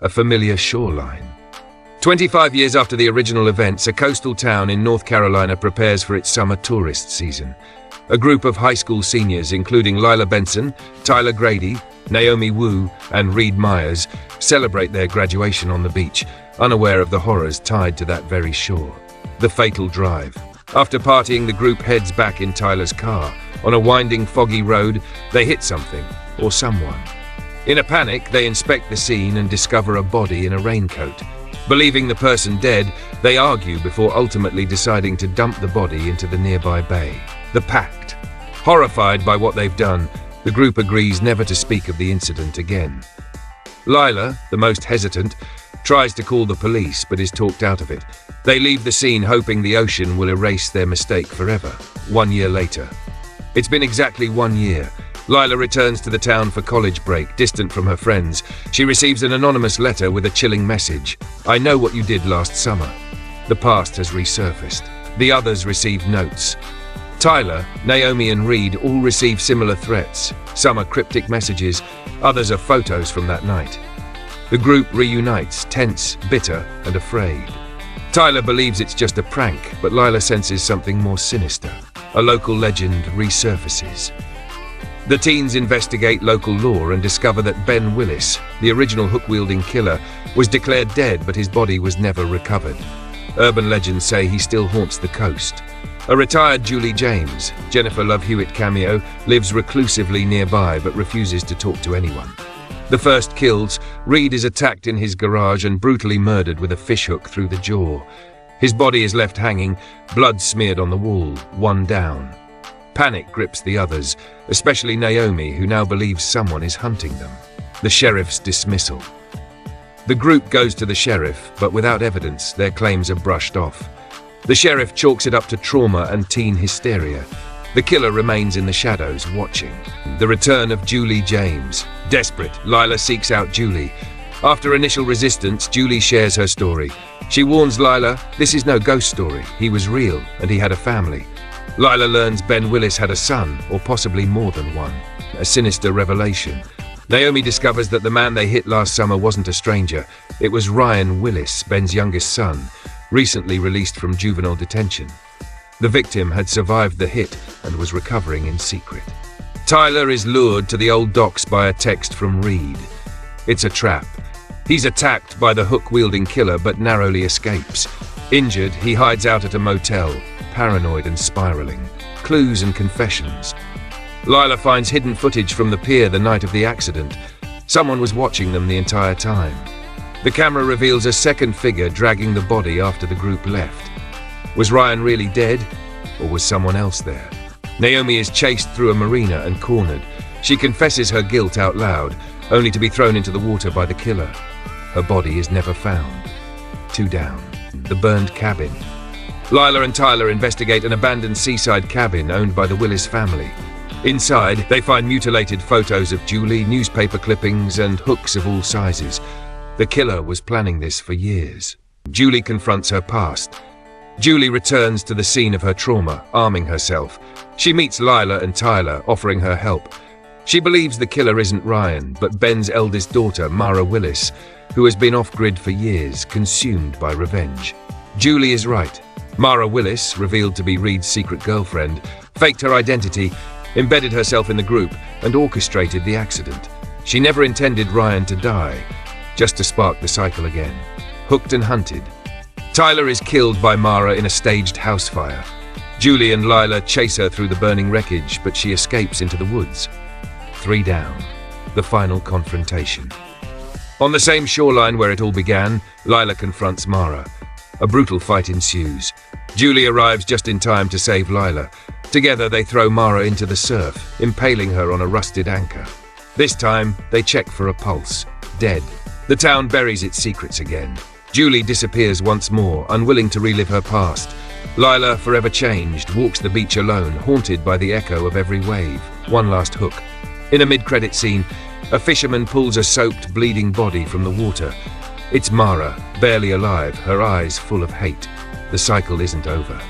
a familiar shoreline. 25 years after the original events, a coastal town in North Carolina prepares for its summer tourist season. A group of high school seniors, including Lila Benson, Tyler Grady, Naomi Wu, and Reed Myers, celebrate their graduation on the beach, unaware of the horrors tied to that very shore. The fatal drive. After partying, the group heads back in Tyler's car. On a winding, foggy road, they hit something or someone. In a panic, they inspect the scene and discover a body in a raincoat. Believing the person dead, they argue before ultimately deciding to dump the body into the nearby bay. The pact. Horrified by what they've done, the group agrees never to speak of the incident again. Lila, the most hesitant, tries to call the police but is talked out of it. They leave the scene hoping the ocean will erase their mistake forever. 1 year later. It's been exactly 1 year. Lila returns to the town for college break, distant from her friends. She receives an anonymous letter with a chilling message. "I know what you did last summer." The past has resurfaced. The others receive notes. Tyler, Naomi, and Reed all receive similar threats. Some are cryptic messages, others are photos from that night. The group reunites, tense, bitter, and afraid. Tyler believes it's just a prank, but Lila senses something more sinister. A local legend resurfaces. The teens investigate local law and discover that Ben Willis, the original hook-wielding killer, was declared dead, but his body was never recovered. Urban legends say he still haunts the coast. A retired Julie James, Jennifer Love Hewitt cameo, lives reclusively nearby but refuses to talk to anyone. The first kills, Reed is attacked in his garage and brutally murdered with a fishhook through the jaw. His body is left hanging, blood smeared on the wall, one down. Panic grips the others, especially Naomi, who now believes someone is hunting them. The sheriff's dismissal. The group goes to the sheriff, but without evidence, their claims are brushed off. The sheriff chalks it up to trauma and teen hysteria. The killer remains in the shadows, watching. The return of Julie James. Desperate, Lila seeks out Julie. After initial resistance, Julie shares her story. She warns Lila, this is no ghost story. He was real, and he had a family. Lila learns Ben Willis had a son, or possibly more than one. A sinister revelation. Naomi discovers that the man they hit last summer wasn't a stranger. It was Ryan Willis, Ben's youngest son, recently released from juvenile detention. The victim had survived the hit and was recovering in secret. Tyler is lured to the old docks by a text from Reed. It's a trap. He's attacked by the hook-wielding killer but narrowly escapes. Injured, he hides out at a motel, paranoid and spiraling. Clues and confessions. Lila finds hidden footage from the pier the night of the accident. Someone was watching them the entire time. The camera reveals a second figure dragging the body after the group left. Was Ryan really dead, or was someone else there? Naomi is chased through a marina and cornered. She confesses her guilt out loud, only to be thrown into the water by the killer. Her body is never found. 2 down. The burned cabin. Lila and Tyler investigate an abandoned seaside cabin owned by the Willis family. Inside, they find mutilated photos of Julie, newspaper clippings, and hooks of all sizes. The killer was planning this for years. Julie confronts her past. Julie returns to the scene of her trauma, arming herself. She meets Lila and Tyler, offering her help. She believes the killer isn't Ryan, but Ben's eldest daughter, Mara Willis, who has been off-grid for years, consumed by revenge. Julie is right. Mara Willis, revealed to be Reed's secret girlfriend, faked her identity, embedded herself in the group, and orchestrated the accident. She never intended Ryan to die, just to spark the cycle again. Hooked and hunted. Tyler is killed by Mara in a staged house fire. Julie and Lila chase her through the burning wreckage, but she escapes into the woods. 3 down. The final confrontation. On the same shoreline where it all began, Lila confronts Mara. A brutal fight ensues. Julie arrives just in time to save Lila. Together they throw Mara into the surf, impaling her on a rusted anchor. This time, they check for a pulse. Dead. The town buries its secrets again. Julie disappears once more, unwilling to relive her past. Lila, forever changed, walks the beach alone, haunted by the echo of every wave. One last hook. In a mid-credit scene, a fisherman pulls a soaked, bleeding body from the water. It's Mara, barely alive, her eyes full of hate. The cycle isn't over.